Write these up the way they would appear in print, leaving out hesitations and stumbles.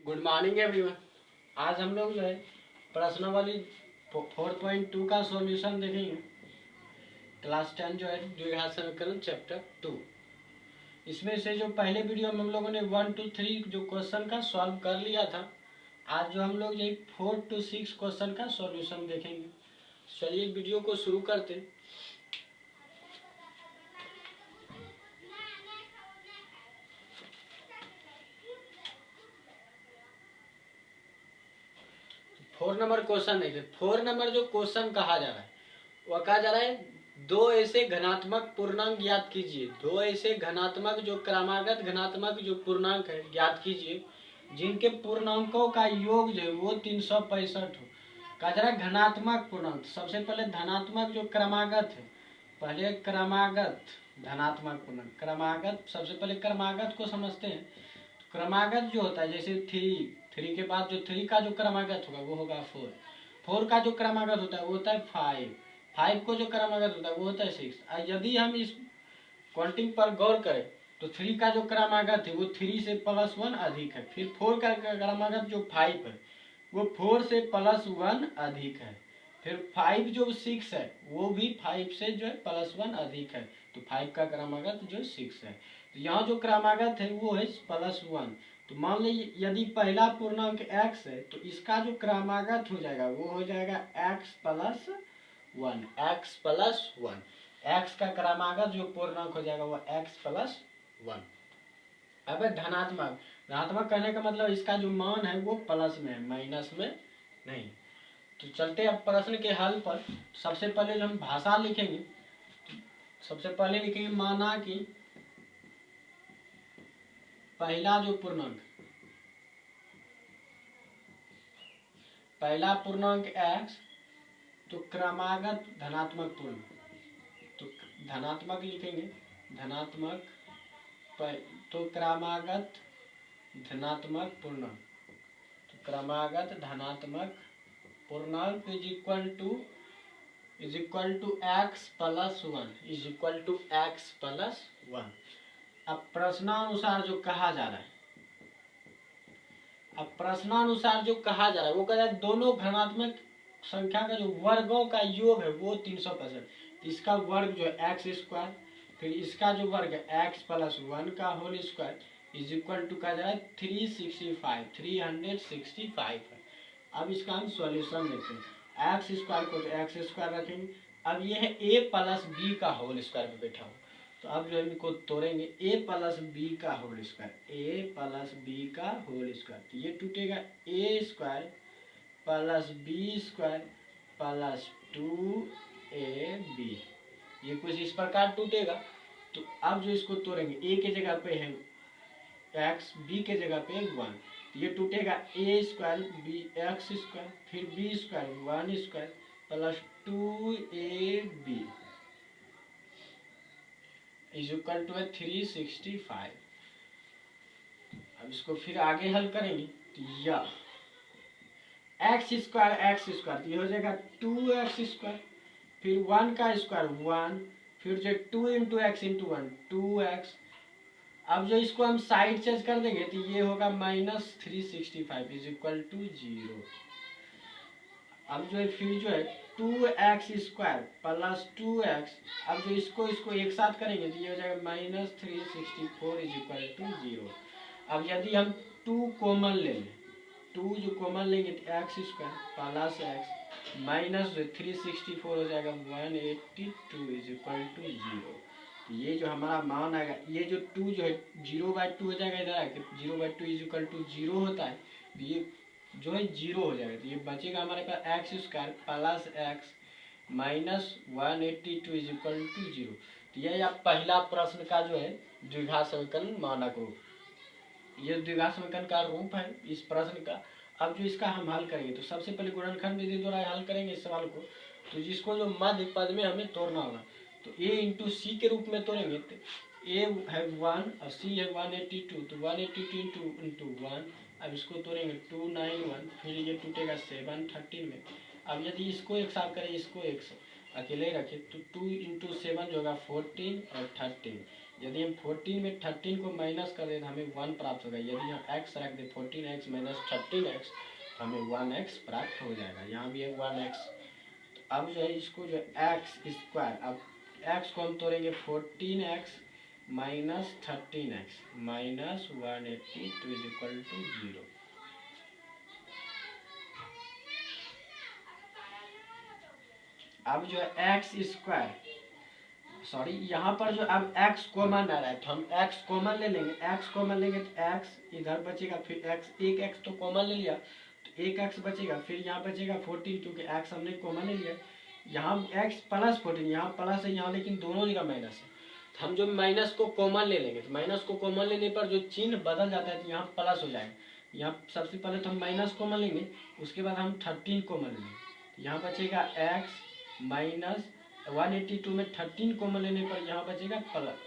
Good morning everyone. आज हम लोग जो है प्रश्नावली 4.2 का सॉल्यूशन देखेंगे। क्लास 10 जो है द्विघात समीकरण चैप्टर 2। इसमें से जो पहले वीडियो में हम लोगों ने 1 to 3 जो क्वेश्चन का सॉल्व कर लिया था, आज जो हम लोग जो 4 to 6 क्वेश्चन का सॉल्यूशन देखेंगे। चलिए वीडियो को शुरू करते हैं। फोर नंबर क्वेश्चन देखिए। 4 नंबर जो क्वेश्चन कहा जा रहा है वह कहा जा रहा है दो ऐसे घनात्मक पूर्णांक ज्ञात कीजिए। दो ऐसे घनात्मक जो क्रमागत घनात्मक जो पूर्णांक है ज्ञात कीजिए जिनके पूर्णांकों का योग जो है वो 365 हो। कहा जा रहा है घनात्मक पूर्णांक। सबसे पहले धनात्मक जो क्रमागत है, पहले क्रमागत धनात्मक पूर्णांक क्रमागत। सबसे पहले क्रमागत को समझते हैं। क्रमागत जो होता है जैसे 3 के बाद जो 3 का जो क्रमागत होगा वो होगा 4 का जो क्रमागत होता है वो होता है 5 को जो क्रमागत होता है वो होता है 6। यदि हम इस काउंटिंग पर गौर करें तो 3 का जो क्रमागत है वो 3 से +1 अधिक है। फिर 4 का क्रमागत जो 5 है वो 4 से +1 अधिक है। फिर 5 जो 6 है वो भी 5 से जो है +1 अधिक है। तो 5 का क्रमागत जो 6 है। तो यहाँ जो क्रमागत है वो है +1। तो मान लीजिए यदि पहला पूर्णांक x है तो इसका जो क्रमागत हो जाएगा वो हो जाएगा x +1। x का क्रमागत जो पूर्णांक हो जाएगा वो x +1। अब धनात्मक धनात्मक कहने का मतलब इसका जो मान है वो प्लस में है, माइनस में नहीं। तो चलते अब प्रश्न के हल पर। सबसे पहले जो हम भाषा लिखेंगे, सबसे पहले लिखेंगे माना कि पहला जो पूर्णांक x तो क्रमागत धनात्मक पूर्णांक। तो धनात्मक लिखेंगे, धनात्मक तो क्रमागत धनात्मक पूर्णांक। तो क्रमागत धनात्मक पूर्णांक इज इक्वल टू x + 1। अब प्रश्नानुसार जो कहा जा रहा है, वो कह रहा है दोनों धनात्मक संख्या का जो वर्गों का योग है वो 365। तो इसका वर्ग जो है x², फिर इसका जो वर्ग है x +1 का whole square is equal to कहा जा रहा है 365 है। अब इसका हम सॉल्यूशन लेते हैं। x² को तो x² रखेंगे। अब ये है a + b का होल स्क्वायर पे बैठा हो। तो अब जो इनको तोड़ेंगे a + b का होल स्क्वायर, तो ये टूटेगा a² + b² + 2ab। ये कुछ इस प्रकार टूटेगा। तो अब जो इसको तोड़ेंगे a के जगह पे है x, b के जगह पे 1। तो ये टूटेगा a² x², फिर b² 1² + 2ab is equal to 365। अब इसको फिर आगे हल करेंगे तो यह x² तो ये हो जाएगा 2x², फिर 1 का स्क्वायर 1, फिर जो 2 × x × 1 2x। अब जो इसको हम साइड चेंज कर देंगे तो ये होगा -365 इज इक्वल टू 0। अब जो है फिर जो है 2x² + 2x। अब जो इसको एक साथ करेंगे तो ये हो जाएगा -364 इज इक्वल टू 0। अब यदि हम 2 कॉमन ले लें, 2 जो कॉमन लेंगे तो x² + x माइनस 364 हो जाएगा 182 इज इक्वल टू 0। तो ये जो हमारा मान आएगा, ये जो 2 जो है 0/2 हो जाएगा, इधर आके 0/2 इज इक्वल टू 0 होता है। तो ये जो है 0 हो जाएगा। तो ये बचेगा हमारे पास x² + x minus 182 is equal to 0। तो ये आप पहला प्रश्न का जो है द्विघात समीकरण मानक रूप, ये द्विघात समीकरण का रूप है इस प्रश्न का। अब जो इसका हम हल करेंगे तो सबसे पहले गुणनखंड विधि द्वारा हल करेंगे इस सवाल को। तो जिसको जो मध्य पद में हमें तोड़ना होगा तो a × c के रूप में तोड़ेंगे। तो a है 1 और c है 182, तो 182 × 1। अब इसको तोड़ेंगे 291, फिर ये टूटेगा 7 13 में। अब यदि इसको एक साथ करें, इसको एक अकेले रखें तो 2 × 7 जो होगा 14 और 13। यदि हम 14 में 13 को माइनस कर दें तो हमें 1 प्राप्त होगा। यदि हम x रख दें 14x माइनस 13x तो हमें 1x प्राप्त हो जाएगा। यहाँ भी है 1x। तो अब जो है इसको जो एक्स स्क्वायर, अब x को हम तोड़ेंगे 14x minus 13x minus 182 is equal to 0। अब जो है एक्स स्क्वायर, सॉरी यहाँ पर जो अब x कॉमन आ रहा है तो हम x कॉमन ले लेंगे। x कॉमन लेंगे तो x इधर बचेगा, फिर x एक x तो कॉमन ले लिया तो एक x बचेगा, फिर यहाँ बचेगा 14 क्योंकि x हमने कॉमन ले लिया। यहाँ x प्लस 14, यहाँ प्लस है यहाँ लेकिन दोनों जगह माइनस है तो हम जो माइनस को कॉमन ले लेंगे तो माइनस को कॉमन लेने पर जो चिन्ह बदल जाता है तो यहाँ प्लस हो जाएगा। यहाँ सबसे पहले तो हम माइनस कॉमन लेंगे, उसके बाद हम 13 कॉमन लेंगे। यहाँ बचेगा x माइनस 182 में 13 कॉमन लेने पर यहाँ बचेगा प्लस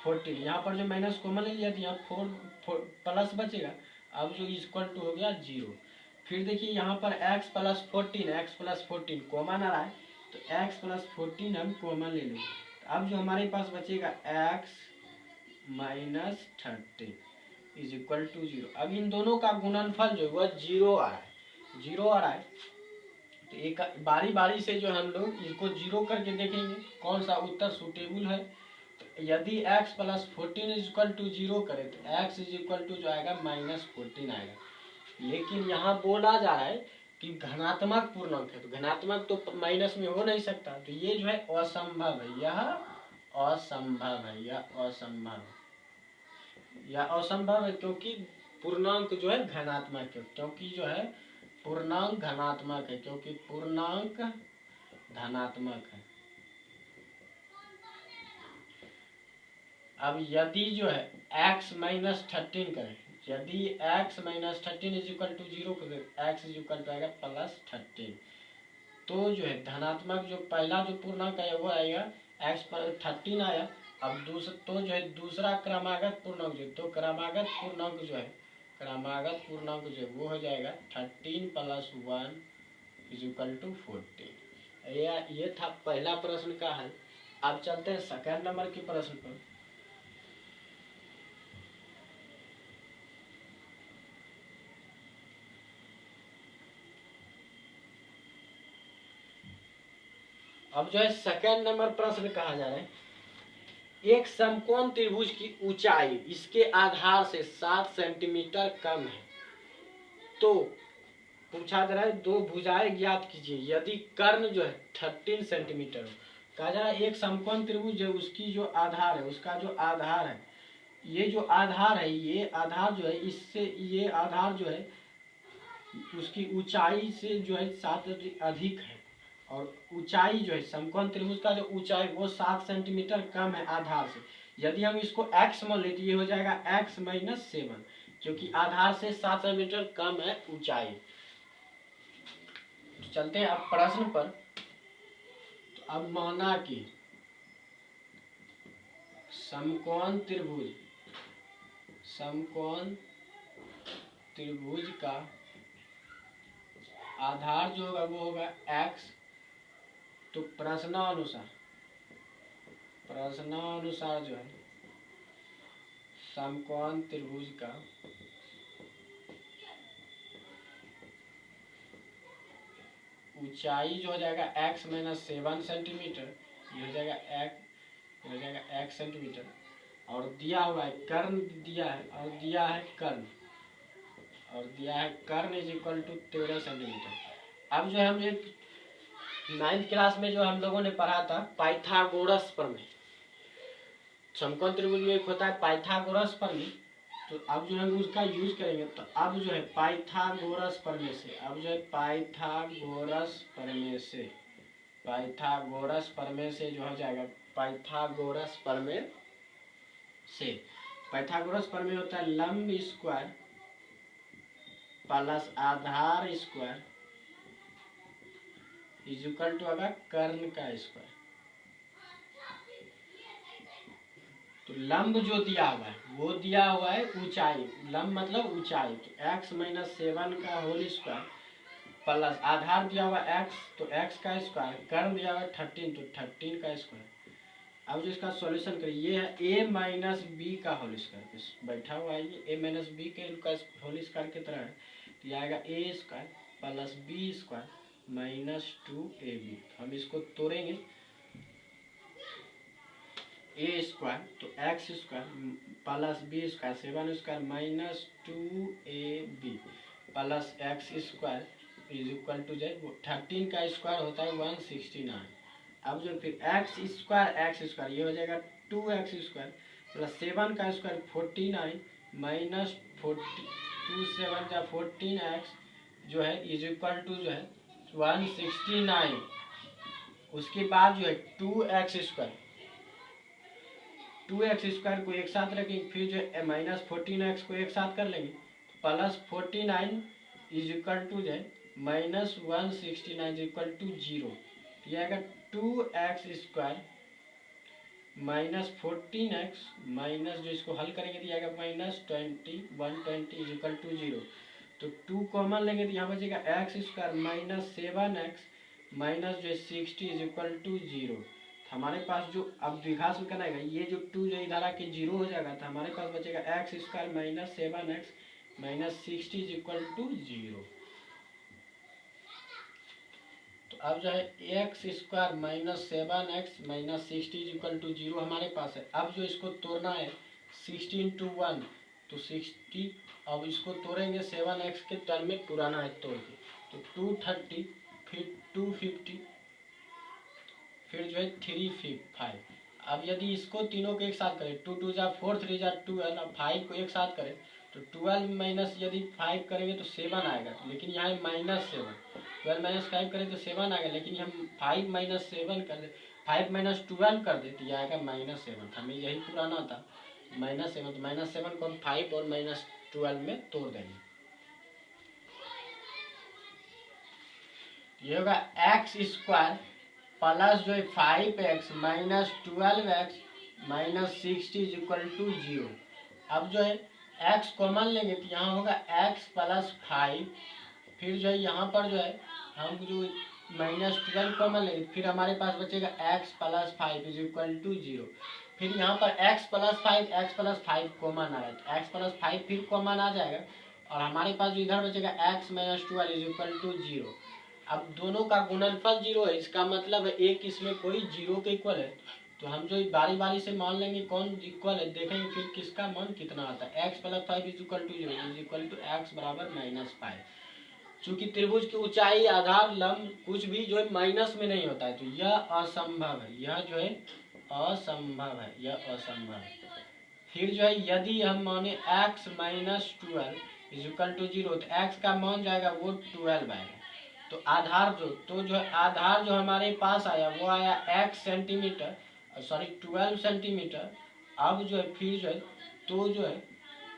14। यहाँ पर जो माइनस कॉमन ले लिया तो यहाँ 4 प्लस बचेगा। अब जो इक्वल टू हो गया 0। फिर देखिए यहाँ पर x प्लस 14 कॉमन आ रहा है तो x प्लस 14 हम कॉमन ले लेंगे। तो अब जो हमारे पास बचेगा x minus 13 is equal to 0। अब इन दोनों का गुणनफल जो है वह 0 आ रहा है। तो एक बारी बारी से जो हम लोग इसको 0 करके देखेंगे कौन सा उत्तर सुटेबल है। तो यदि x plus 14 is equal to 0 करे तो x इज इक्वल टू जो आएगा माइनस 14 आएगा। लेकिन यहाँ बोला जा रहा है कि धनात्मक पूर्णांक है तो धनात्मक तो माइनस में हो नहीं सकता, तो ये जो है असंभव है। यह असंभव है, यह असंभव है क्योंकि पूर्णांक जो है धनात्मक है, क्योंकि जो है पूर्णांक धनात्मक है, क्योंकि पूर्णांक धनात्मक है। अब यदि जो है x माइनस 13 करें, यदि x minus 13 is equal to 0 करें, x इज इक्वल टू आएगा प्लस 13। तो जो है धनात्मक जो पहला जो पूर्णांक है वो आएगा x पर 13 आया। अब दूसरा तो जो है दूसरा क्रमागत पूर्णांक जो, तो क्रमागत पूर्णांक जो है वो हो जाएगा 13 प्लस 1 इज इक्वल टू 14। ये था पहला प्रश्न का हल। अब चलते हैं सेकंड नंबर के प्रश्न पर। अब जो है सेकंड नंबर प्रश्न कहा जा रहा है, एक समकोण त्रिभुज की ऊंचाई इसके आधार से 7 सेंटीमीटर कम है तो पूछा जा रहा है दो भुजाएं ज्ञात कीजिए यदि कर्ण जो है 13 सेंटीमीटर हो। कहा जा रहा है एक समकोण त्रिभुज है, उसकी जो आधार है, उसका जो आधार है, ये जो आधार है, ये आधार जो है इससे ये आधार जो है उसकी ऊंचाई से जो है 7 अधिक है और ऊंचाई जो है समकोण त्रिभुज का जो ऊंचाई वो 7 सेंटीमीटर कम है आधार से। यदि हम इसको x मान लेते ये हो जाएगा x माइनस 7 क्योंकि आधार से 7 सेंटीमीटर कम है ऊंचाई। तो चलते हैं अब प्रश्न पर। तो अब माना कि समकोण त्रिभुज का आधार जो होगा वो होगा x। तो प्रश्नानुसार जो है समकोण त्रिभुज का ऊंचाई जो हो जाएगा x माइनस 7 सेंटीमीटर, ये हो जाएगा x सेंटीमीटर, और दिया हुआ है कर्ण दिया है कर्ण इज इक्वल टू 13 सेंटीमीटर। अब जो है हम एक 9th क्लास में जो हम लोगों ने पढ़ा था पाइथागोरस प्रमेय, समकोण त्रिभुज में एक होता है पाइथागोरस प्रमेय, तो अब जो हम उसका यूज करेंगे। तो अब जो है पाइथागोरस प्रमेय से जो हो जाएगा पाइथागोरस प्रमेय होता है लंब स्क्वायर प्लस आधार स्क्वायर इज इक्वल टू होगा कर्ण का स्क्वायर। तो लंब जो दिया हुआ है वो दिया हुआ है ऊंचाई, लंब मतलब ऊंचाई, तो x माइनस 7 का होल स्क्वायर प्लस आधार दिया हुआ x तो x का स्क्वायर, कर्ण दिया हुआ 13 तो 13 का स्क्वायर। अब जो इसका सॉल्यूशन करिए, ये है ए माइनस बी का होल स्क्वायर, बैठा हुआ है ये ए माइनस बी के होल स्क्वायर की तरह है, तो ये आएगा A square plus B square minus 2ab। हम इसको तोड़ेंगे, ए स्क्वायर तो X square plus B square 7 square minus 2ab plus X square is equal to जो 13 का स्क्वायर होता है 169। अब जो फिर एक्स स्क्वायर ये हो जाएगा 2x स्क्वायर प्लस 7 का स्क्वायर 49 माइनस 2 7 जा 14x जो है इज इक्वल टू जो है 169। उसके बाद जो है 2x स्क्वायर को एक साथ रखेंगे, फिर जो है माइनस 14x को एक साथ कर लेंगे, प्लस 49 इज इक्वल टू जो है माइनस 169 इज इक्वल टू 0। ये आएगा 2x square minus 14x minus जो इसको हल करेंगे तो आएगा माइनस 120 इज इक्वल टू 0। तो 2 कॉमन लेंगे तो यहाँ बचेगा X square minus 7x minus जो 60 इज इक्वल टू 0। हमारे पास जो अब द्विघात समीकरण आएगा, ये जो 2 जो इधर आके 0 हो जाएगा, तो हमारे पास बचेगा X square minus 7x minus 60 is equal to 0। तो अब जो है X square minus 7x minus 60 is equal to 0 हमारे पास है। अब जो इसको तोड़ना है 60 इंटू 1 तो 60, अब इसको तोड़ेंगे 7x के टर्म में, पुराना है तोड़ के, तो 230 फिर 250 फिर जो है 355। अब यदि इसको तीनों को एक साथ करें 2 2 जा 4 3 जा 12, अब 5 को एक साथ करें तो 12 माइनस यदि 5 करेंगे तो 7 आएगा, लेकिन यहाँ माइनस 7, 12 माइनस 5 करें तो 7 आएगा, लेकिन हम 5 माइनस 7 कर दे, 5 माइनस 12 कर दे तो यह आएगा माइनस 7। हमें यही पुराना था माइनस 7, तो माइनस 7 को हम 5 और माइनस 12 में तोड़ देंगे। ये होगा एक्स स्क्वायर प्लस जो है 5x minus 12x minus 60 is equal to 0। अब जो है x कॉमन लेंगे तो यहाँ होगा x प्लस 5, फिर जो है यहाँ पर जो है हम जो माइनस 12 कॉमन लेंगे, फिर हमारे पास बचेगा x plus 5 is equal to 0। फिर यहाँ पर x प्लस 5 कॉमन आ रहा है, तो x प्लस 5 फिर कॉमन आ जाएगा, और हमारे पास जो इधर बचेगा x minus 12 is equal to 0। अब दोनों का गुणनफल 0 है, इसका मतलब है एक इसमें कोई 0 के इक्वल है, तो हम जो बारी बारी से मान लेंगे कौन इक्वल है, देखेंगे फिर किसका मान कितना आता है। x plus 5 is equal to 0 is equal to X बराबर माइनस 5। चूंकि त्रिभुज की ऊंचाई आधार लंब कुछ भी जो है माइनस में नहीं होता है, तो यह असंभव है, यह जो है असंभव है, यह असंभव है। फिर जो है यदि हम माने x minus 12 is equal to 0, तो x का मान जाएगा वो 12 आएगा, तो आधार आधार जो हमारे पास आया वो आया x सेंटीमीटर, सॉरी 12 सेंटीमीटर। अब जो है फिर जो है तो जो है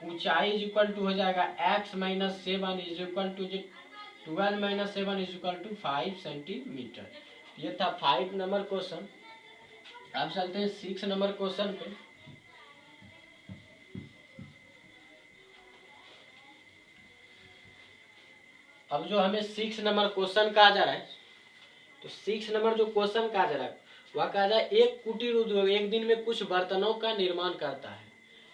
ऊंचाई इज इक्वल टू हो जाएगा x minus 7 is equal to 12 minus 7 is equal to 5 centimetre. ये था 5 नंबर क्वेश्चन। अब चलते हैं 6 नंबर क्वेश्चन पे। अब जो हमें 6 नंबर क्वेश्चन कहा जा रहा है, तो 6 नंबर जो क्वेश्चन कहा जा रहा है वह कहा जा रहा है एक कुटीर उद्योग एक दिन में कुछ बर्तनों का निर्माण करता है।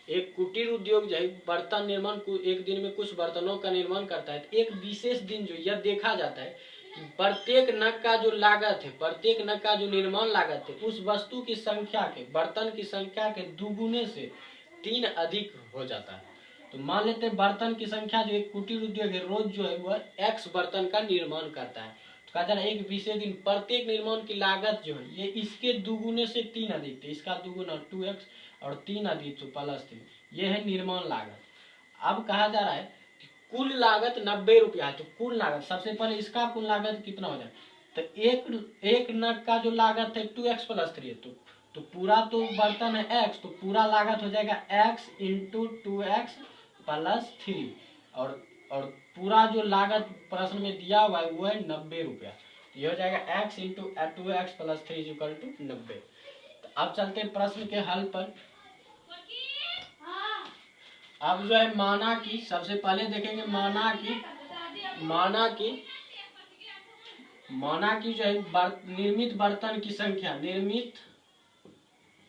एक कुटीर उद्योग जो है बर्तन निर्माण एक दिन में कुछ बर्तनों का निर्माण करता है। तो एक विशेष दिन जो यह देखा जाता है कि प्रत्येक नग का जो लागत है, प्रत्येक नग का जो निर्माण लागत है उस वस्तु की संख्या के, बर्तन की संख्या के दुगुने से 3 अधिक हो जाता है। तो मान लेते हैं बर्तन की संख्या जो एक कुटीर उद्योग है रोज जो है वह x बर्तन का निर्माण करता है। तो कहा जा रहा है एक विशेष दिन प्रत्येक निर्माण की लागत जो है ये इसके दुगुने से 3 अधिक थे, इसका दुगुना 2x और 3 अधिक तो प्लस 3, ये है निर्माण लागत। अब कहा जा रहा है कि कुल लागत 90 रुपया है, तो कुल लागत सबसे पहले इसका कुल लागत कितना हो जाए, तो एक नग का जो लागत है 2x प्लस 3 है, तो पूरा तो बर्तन है x, तो पूरा लागत हो जाएगा x इंटू 2x प्लस 3, और पूरा जो लागत प्रश्न में दिया हुआ है वो है 90 रुपया। ये हो जाएगा x into 2x plus 3 is equal to 90। अब चलते हैं प्रश्न के हल पर। अब जो है माना कि सबसे पहले देखेंगे माना कि जो है निर्मित बर्तन की संख्या, निर्मित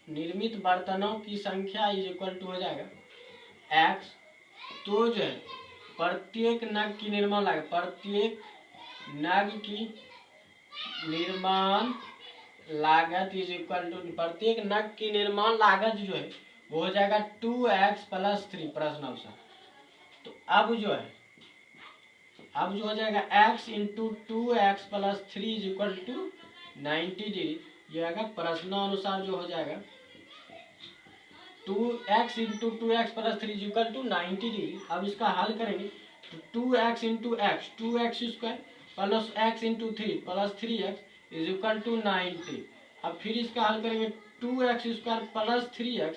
निर्मित बर्तनों की संख्या इज इक्वल टू हो जाएगा x। तो जो है प्रत्येक नग की निर्माण लागत, प्रत्येक नग की निर्माण लागत इज इक्वल टू, प्रत्येक नग की निर्माण लागत जो है वो हो जाएगा 2x + 3 प्रश्न अनुसार। तो अब जो है, अब जो हो जाएगा x into 2x + 3 is equal to 90 degree. ये आएगा प्रश्नानुसार जो हो जाएगा 2x into 2x + 3 is equal to 90 degree. अब इसका हल करेंगे तो 2x into X, 2x² plus x into 3 plus 3x is equal to 90। अब फिर इसका हल करेंगे 2x² plus 3x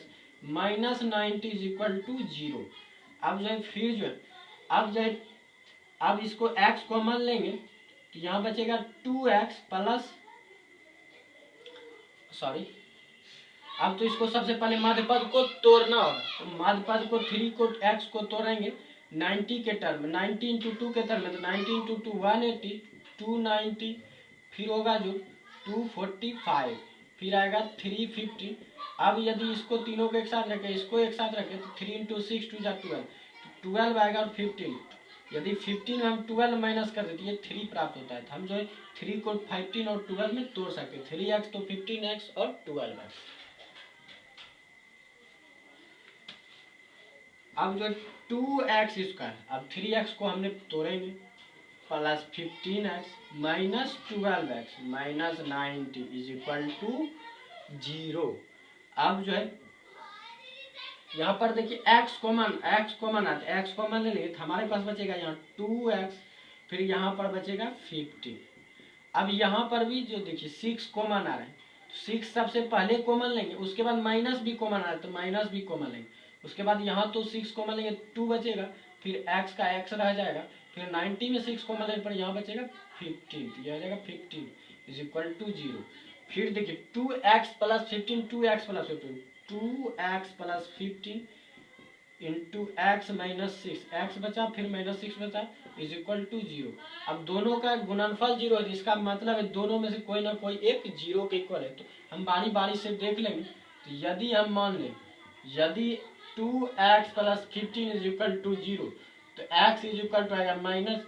minus 90 is equal to 0। अब जो है फिर जो है, अब जो है, अब इसको x कॉमन लेंगे तो यहाँ बचेगा 2x प्लस, सॉरी, अब तो इसको सबसे पहले मध्य पद को तोड़ना होगा। तो मध्य पद को 3 को x को तोड़ेंगे 90 के टर्म में, 90 इंटू 2 के टर्म में, तो 90 इंटू 2 180, 290, फिर होगा जो 245, फिर आएगा 350। अब यदि इसको तीनों को एक साथ रखें, इसको एक साथ रखें तो 3 इंटू 6 2 जा 12, तो 12 आएगा और 15। यदि 15 में हम 12 माइनस कर देते ये 3 प्राप्त होता है। तो हम जो है 3 को 15 और 12 में तोड़ सकते हैं, 3x तो 15x और 12x। अब जो 2x², अब 3x को हमने तोड़ेंगे plus 15x minus 12x minus 90 is equal to 0। अब जो है यहाँ पर देखिए x कॉमन आता है, x कॉमन ले लेंगे तो हमारे पास बचेगा यहाँ 2x, फिर यहाँ पर बचेगा 15। अब यहाँ पर भी जो देखिए 6 कॉमन आ रहा है, 6 सबसे पहले कॉमन लेंगे, उसके बाद माइनस भी कॉमन आ रहा है तो माइनस भी कॉमन लेंगे, उसके बाद यहाँ तो 6 कॉमन लेंगे 2 बचेगा, फिर x का x रह जाएगा, फिर 90 में 6 कॉमन लेने पर यहाँ बचेगा 15, तो यह आ जाएगा 15 इज इक्वल टू 0। फिर देखिए 2x plus 15, 2x plus 15, 2x plus 15 into x minus 6, x बचा फिर माइनस 6 बचा इज इक्वल टू 0। अब दोनों का गुणनफल 0 है, इसका मतलब है दोनों में से कोई ना कोई एक 0 के इक्वल है। तो हम बारी बारी से देख लेंगे। तो यदि हम मान लें यदि 2x plus 15 is equal to 0, तो x इज इक्वल टू आएगा माइनस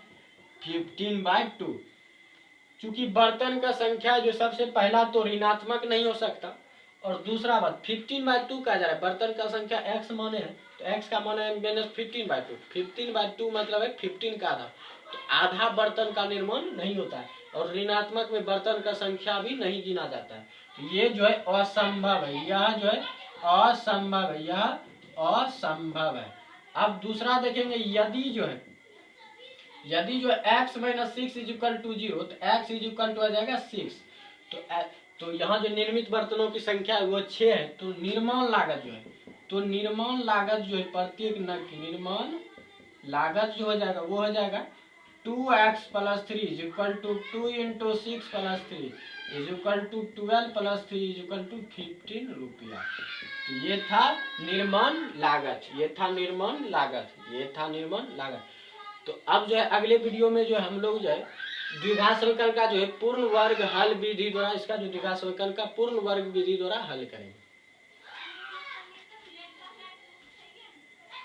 15/2। चूंकि बर्तन का संख्या जो सबसे पहला तो ऋणात्मक नहीं हो सकता, और दूसरा बात 15/2 कहा जा रहा है, बर्तन का संख्या x माने है तो x का मान है माइनस 15/2, 15/2 मतलब है 15 का आधा, तो आधा बर्तन का निर्माण नहीं होता है, और ऋणात्मक में बर्तन का संख्या भी नहीं गिना जाता है। तो ये जो है असंभव है, यह जो है असंभव है, यह असंभव है। अब दूसरा देखेंगे यदि जो x minus 6 is equal to 0, तो x इज इक्वल टू आ जाएगा 6। तो यहाँ जो निर्मित बर्तनों की संख्या है वो 6 है, तो निर्माण लागत जो है प्रत्येक नग की निर्माण लागत जो हो जाएगा वो हो जाएगा 2x plus 3 is equal to 2 into 6 plus 3 is equal to 12 plus 3 is equal to 15 रुपया। तो ये था निर्माण लागत। तो अब जो है अगले वीडियो में जो हम लोग जो है द्विघात समीकरण का जो है पूर्ण वर्ग हल विधि द्वारा, इसका जो द्विघात समीकरण का पूर्ण वर्ग विधि द्वारा हल करेंगे।